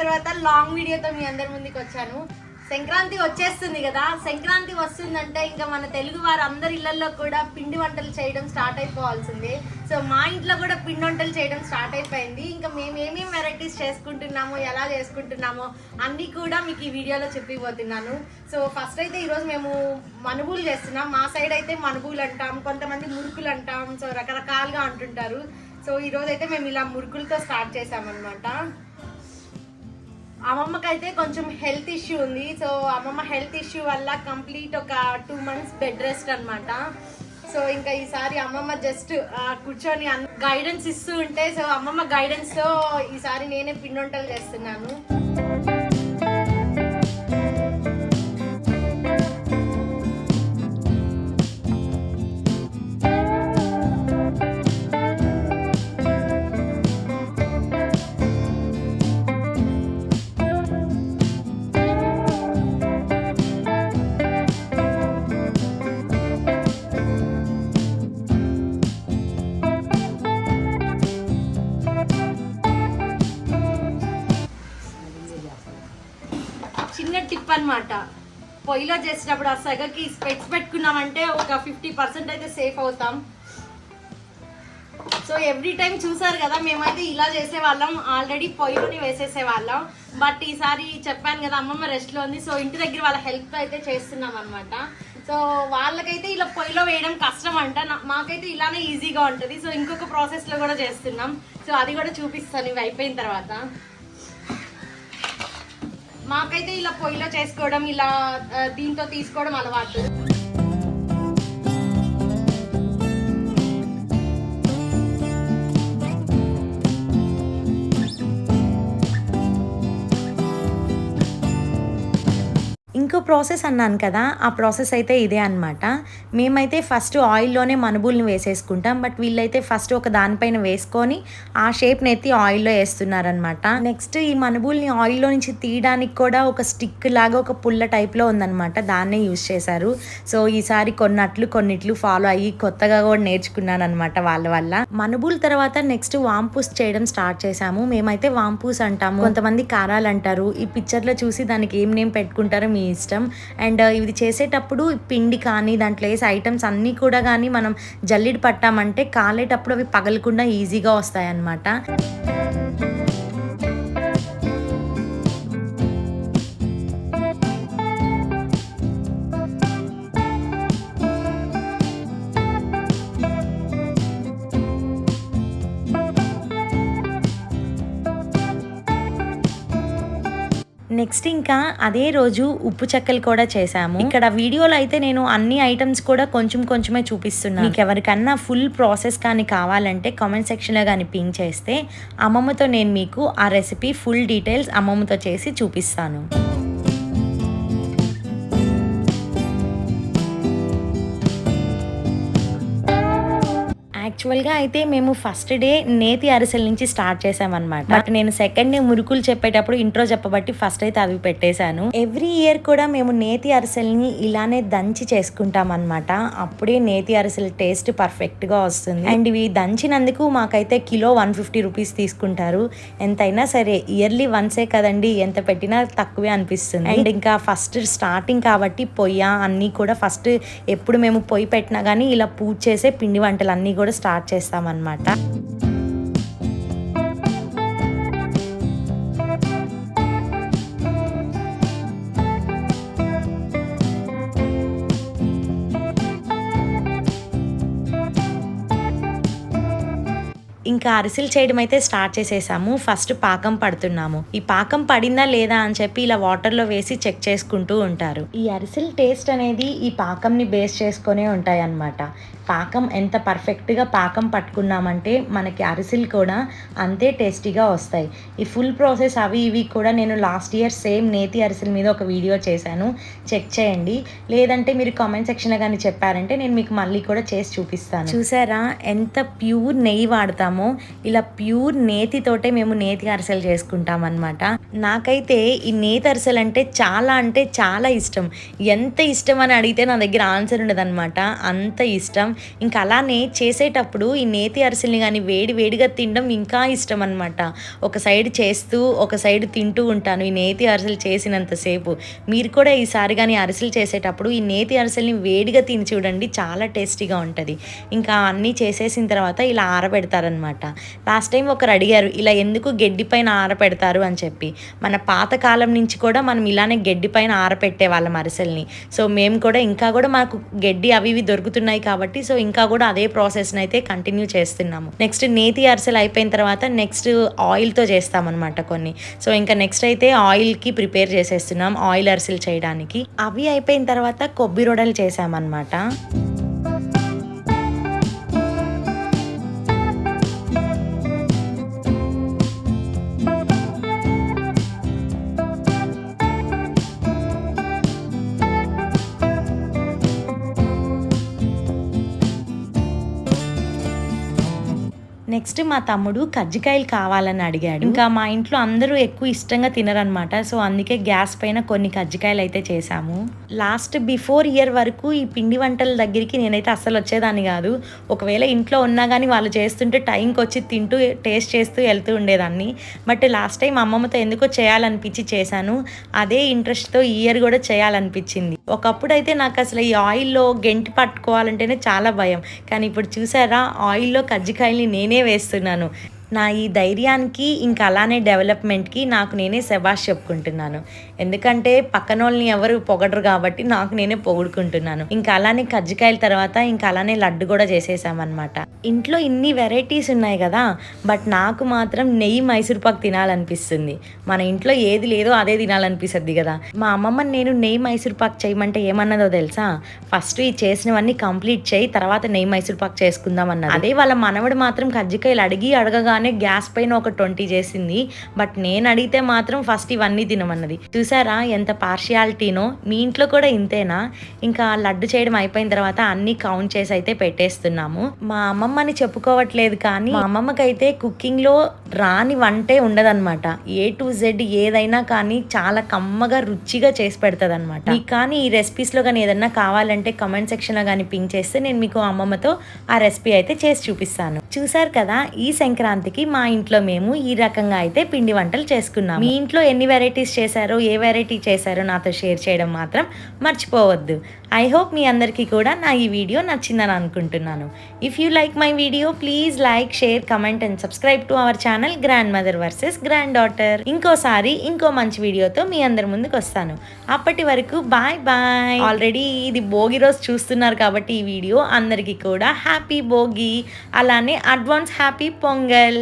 తర్వాత లాంగ్ వీడియోతో మీ అందరి ముందుకు వచ్చాను. సంక్రాంతి వచ్చేస్తుంది కదా, సంక్రాంతి వస్తుందంటే ఇంకా మన తెలుగు వారు అందరి ఇళ్లలో కూడా పిండి వంటలు చేయడం స్టార్ట్ అయిపోవాల్సిందే. సో మా ఇంట్లో కూడా పిండి వంటలు చేయడం స్టార్ట్ అయిపోయింది. ఇంకా మేము ఏమేమి వెరైటీస్ చేసుకుంటున్నామో, ఎలా చేసుకుంటున్నామో అన్నీ కూడా మీకు ఈ వీడియోలో చెప్పిపోతున్నాను. సో ఫస్ట్ అయితే ఈరోజు మేము మనుబులు చేస్తున్నాం. మా సైడ్ అయితే మనుబులు అంటాం, కొంతమంది మురుకులు అంటాం, సో రకరకాలుగా అంటుంటారు. సో ఈరోజు అయితే మేము ఇలా మురుకులతో స్టార్ట్ చేసామన్నమాట. అమ్మమ్మకైతే కొంచెం హెల్త్ ఇష్యూ ఉంది. సో అమ్మమ్మ హెల్త్ ఇష్యూ వల్ల కంప్లీట్ ఒక 2 months బెడ్ రెస్ట్ అనమాట. సో ఇంకా ఈసారి అమ్మమ్మ జస్ట్ కూర్చొని గైడెన్స్ ఇస్తూ ఉంటే, సో అమ్మమ్మ గైడెన్స్తో ఈసారి నేనే పిండి వంటలు చేస్తున్నాను. చిన్న టిప్ అనమాట, పొయ్యిలో చేసినప్పుడు ఆ సగకి స్పెట్స్ పెట్టుకున్నామంటే ఒక 50% అయితే సేఫ్ అవుతాం. సో ఎవ్రీ టైం చూసారు కదా, మేమైతే ఇలా చేసేవాళ్ళం, ఆల్రెడీ పొయ్యిలోని వేసేసేవాళ్ళం. బట్ ఈసారి చెప్పాను కదా అమ్మమ్మ రెస్ట్లో ఉంది, సో ఇంటి దగ్గర వాళ్ళ హెల్ప్ అయితే చేస్తున్నాం అనమాట. సో వాళ్ళకైతే ఇలా పొయ్యిలో వేయడం కష్టం అంట, మాకైతే ఇలానే ఈజీగా ఉంటుంది. సో ఇంకొక ప్రాసెస్లో కూడా చేస్తున్నాం. సో అది కూడా చూపిస్తాను ఇవి అయిపోయిన తర్వాత. మాకైతే ఇలా పొయ్యిలో చేసుకోవడం, ఇలా దీంతో తీసుకోవడం అలవాటు. ఇంకో ప్రాసెస్ అన్నాను కదా, ఆ ప్రాసెస్ అయితే ఇదే అనమాట. మేమైతే ఫస్ట్ ఆయిల్లోనే మనుబుల్ని వేసేసుకుంటాం, బట్ వీళ్ళైతే ఫస్ట్ ఒక దానిపైన వేసుకొని ఆ షేప్ని ఎత్తి ఆయిల్లో వేస్తున్నారనమాట. నెక్స్ట్ ఈ మనుబుల్ని ఆయిల్లో నుంచి తీయడానికి కూడా ఒక స్టిక్ లాగా ఒక పుల్ల టైప్లో ఉందన్నమాట, దాన్నే యూజ్ చేశారు. సో ఈసారి కొన్నిట్లు ఫాలో అయ్యి కొత్తగా కూడా నేర్చుకున్నాను అనమాట వాళ్ళ వల్ల. మనుబుల్ తర్వాత నెక్స్ట్ వాంపూస్ చేయడం స్టార్ట్ చేశాము. మేమైతే వాంపూస్ అంటాము, కొంతమంది కారాలు అంటారు. ఈ పిక్చర్లో చూసి దానికి ఏం నేమ్ పెట్టుకుంటారో మీ ఇష్టం. అండ్ ఇది చేసేటప్పుడు పిండి కానీ దాంట్లో వేసే ఐటమ్స్ అన్నీ కూడా కానీ మనం జల్లిడి పట్టామంటే కాలేటప్పుడు అవి పగలకుండా ఈజీగా వస్తాయి అన్నమాట. నెక్స్ట్ ఇంకా అదే రోజు ఉప్పు చెక్కలు కూడా చేశాము. ఇక్కడ వీడియోలో అయితే నేను అన్ని ఐటమ్స్ కూడా కొంచెమే చూపిస్తున్నాను. మీకు ఎవరికన్నా ఫుల్ ప్రాసెస్ కానీ కావాలంటే కామెంట్ సెక్షన్లో కానీ పింక్ చేస్తే అమ్మమ్మతో నేను మీకు ఆ రెసిపీ ఫుల్ డీటెయిల్స్ అమ్మమ్మతో చేసి చూపిస్తాను. యాక్చువల్గా అయితే మేము ఫస్ట్ డే నేతి అరిసెల నుంచి స్టార్ట్ చేసామన్నమాట. బట్ నేను సెకండ్ డే మురుకులు చెప్పేటప్పుడు ఇంట్రో చెప్పబట్టి ఫస్ట్ అయితే అవి పెట్టేశాను. ఎవ్రీ ఇయర్ కూడా మేము నేతి అరిసెల్ని ఇలానే దంచి చేసుకుంటాం అనమాట. అప్పుడే నేతి అరిసెల టేస్ట్ పర్ఫెక్ట్ గా వస్తుంది. అండ్ ఇవి దంచినందుకు మాకైతే కిలో 150 రూపీస్ తీసుకుంటారు. ఎంతైనా సరే ఇయర్లీ వన్సే కదండి, ఎంత పెట్టినా తక్కువే అనిపిస్తుంది. అండ్ ఇంకా ఫస్ట్ స్టార్టింగ్ కాబట్టి పొయ్య అన్నీ కూడా ఫస్ట్ ఎప్పుడు మేము పొయ్యి పెట్టినా కానీ ఇలా పూజ చేసే పిండి వంటలు అన్నీ కూడా స్టార్ట్ చేస్తామన్నమాట. ఇంకా అరిసెలు చేయడం అయితే స్టార్ట్ చేసేసాము. ఫస్ట్ పాకం పడుతున్నాము. ఈ పాకం పడిందా లేదా అని చెప్పి ఇలా వాటర్లో వేసి చెక్ చేసుకుంటూ ఉంటారు. ఈ అరిసెల టేస్ట్ అనేది ఈ పాకంని బేస్ చేసుకునే ఉంటాయి అన్నమాట. పాకం ఎంత పర్ఫెక్ట్గా పాకం పట్టుకున్నామంటే మనకి అరిసెలు కూడా అంతే టేస్టీగా వస్తాయి. ఈ ఫుల్ ప్రాసెస్ అవి ఇవి కూడా నేను లాస్ట్ ఇయర్ సేమ్ నేతి అరిసెల మీద ఒక వీడియో చేశాను, చెక్ చేయండి. లేదంటే మీరు కామెంట్ సెక్షన్లో కానీ చెప్పారంటే నేను మీకు మళ్ళీ కూడా చేసి చూపిస్తాను. చూసారా ఎంత ప్యూర్ నెయ్యి వాడతామో. చేసుకుంటామో ఇలా ప్యూర్ నేతితోటే మేము నేతి అరిసెలు చేసుకుంటాం అనమాట. నాకైతే ఈ నేతి అరిసెలు అంటే చాలా ఇష్టం. ఎంత ఇష్టం అని అడిగితే నా దగ్గర ఆన్సర్ ఉండదన్నమాట, అంత ఇష్టం. ఇంకా అలానే చేసేటప్పుడు ఈ నేతి అరిసెల్ని కానీ వేడిగా తినడం ఇంకా ఇష్టం అనమాట. ఒక సైడ్ చేస్తూ ఒక సైడ్ తింటూ ఉంటాను ఈ నేతి అరిసెలు చేసినంతసేపు. మీరు కూడా ఈసారి కానీ అరిసెలు చేసేటప్పుడు ఈ నేతి అరిసెల్ని వేడిగా తిని చూడండి, చాలా టేస్టీగా ఉంటుంది. ఇంకా అన్నీ చేసేసిన తర్వాత ఇలా ఆరబెడతారనమాట. లాస్ట్ టైం ఒకరు అడిగారు ఇలా ఎందుకు గెడ్డి పైన ఆరపెడతారు అని చెప్పి. మన పాతకాలం నుంచి కూడా మనం ఇలానే గెడ్డి పైన ఆరపెట్టే వాళ్ళం అరిసెల్ని. సో మేము కూడా ఇంకా కూడా మాకు గెడ్డి అవి ఇవి దొరుకుతున్నాయి కాబట్టి సో ఇంకా కూడా అదే ప్రాసెస్ని అయితే కంటిన్యూ చేస్తున్నాము. నెక్స్ట్ నేతి అరిసెలు అయిపోయిన తర్వాత నెక్స్ట్ ఆయిల్తో చేస్తామన్నమాట కొన్ని. సో ఇంకా నెక్స్ట్ అయితే ఆయిల్కి ప్రిపేర్ చేసేస్తున్నాం ఆయిల్ అరిసెలు చేయడానికి. అవి అయిపోయిన తర్వాత కొబ్బరి రొడలు చేసామన్నమాట. నెక్స్ట్ మా తమ్ముడు కజ్జికాయలు కావాలని అడిగాడు. ఇంకా మా ఇంట్లో అందరూ ఎక్కువ ఇష్టంగా తినరనమాట. సో అందుకే గ్యాస్ పైన కొన్ని కజ్జికాయలు అయితే చేసాము. లాస్ట్ బిఫోర్ ఇయర్ వరకు ఈ పిండి వంటల దగ్గరికి నేనైతే అస్సలు వచ్చేదాన్ని కాదు. ఒకవేళ ఇంట్లో ఉన్నా కానీ వాళ్ళు చేస్తుంటే టైంకి వచ్చి తింటూ టేస్ట్ చేస్తూ వెళ్తూ ఉండేదాన్ని. బట్ లాస్ట్ టైం అమ్మమ్మతో ఎందుకో చేయాలనిపించి చేశాను. అదే ఇంట్రెస్ట్తో ఈ ఇయర్ కూడా చేయాలనిపించింది. ఒకప్పుడు అయితే నాకు అసలు ఈ ఆయిల్లో గెంటి పట్టుకోవాలంటేనే చాలా భయం. కానీ ఇప్పుడు చూసారా ఆయిల్లో కజ్జికాయల్ని నేనే వేస్తున్నాను. నా ఈ ధైర్యానికి ఇంకా అలానే డెవలప్మెంట్కి నాకు నేనే శభాష్ చెప్పుకుంటున్నాను. ఎందుకంటే పక్కన వాళ్ళని ఎవరు పొగడరు కాబట్టి నాకు నేనే పొగుడుకుంటున్నాను. ఇంకా అలానే కజ్జికాయల తర్వాత ఇంకా అలానే లడ్డు కూడా చేసేసామన్నమాట. ఇంట్లో ఇన్ని వెరైటీస్ ఉన్నాయి కదా, బట్ నాకు మాత్రం నెయ్యి మైసూర్పాకు తినాలనిపిస్తుంది. మన ఇంట్లో ఏది లేదో అదే తినాలనిపిస్తుంది కదా. మా అమ్మమ్మ నేను నెయ్యి మైసూర్పాకు చేయమంటే ఏమన్నదో తెలుసా, ఫస్ట్ ఈ చేసినవన్నీ కంప్లీట్ చేయి తర్వాత నెయ్యి మైసూర్పాకు చేసుకుందాం అన్నది. అదే వాళ్ళ మనవడు మాత్రం కజ్జికాయలు అడగగానే గ్యాస్ పైన ఒక 20 చేసింది. బట్ నేను అడిగితే మాత్రం ఫస్ట్ ఇవన్నీ తినమన్నది. చూసారా ఎంత పార్షియాలిటీనో. మీ ఇంట్లో కూడా ఇంతేనా? ఇంకా లడ్డు చేయడం అయిపోయిన తర్వాత అన్ని కౌంట్ చేసి అయితే పెట్టేస్తున్నాము. మా అమ్మమ్మని చెప్పుకోవట్లేదు కానీ మా అమ్మమ్మకైతే కుకింగ్లో రాని వంటే ఉండదన్నమాట. A to Z ఏదైనా కానీ చాలా కమ్మగా రుచిగా చేసి పెడతాది అనమాట. మీకు కానీ ఈ రెసిపీస్లో కానీ ఏదన్నా కావాలంటే కమెంట్ సెక్షన్లో కానీ పింక్ చేస్తే నేను మీకు అమ్మమ్మతో ఆ రెసిపీ అయితే చేసి చూపిస్తాను. చూసారు కదా, ఈ సంక్రాంతికి మా ఇంట్లో మేము ఈ రకంగా అయితే పిండి వంటలు చేసుకున్నాం. మీ ఇంట్లో ఎన్ని వెరైటీస్ చేశారో, ఏ వెరైటీ చేశారో నాతో షేర్ చేయడం మాత్రం మర్చిపోవద్దు. ఐ హోప్ మీ అందరికీ కూడా నా ఈ వీడియో నచ్చిందని అనుకుంటున్నాను. If you like my video please like, share, comment and subscribe to our channel grand mother versus grand daughter. ఇంకోసారి ఇంకో మంచి వీడియోతో మీ అందరి ముందుకు వస్తాను. అప్పటి వరకు బాయ్ బాయ్. ఆల్రెడీ ఇది భోగి రోజు చూస్తున్నారు కాబట్టి ఈ వీడియో అందరికీ కూడా హ్యాపీ భోగి, అలానే అడ్వాన్స్ హ్యాపీ పొంగల్.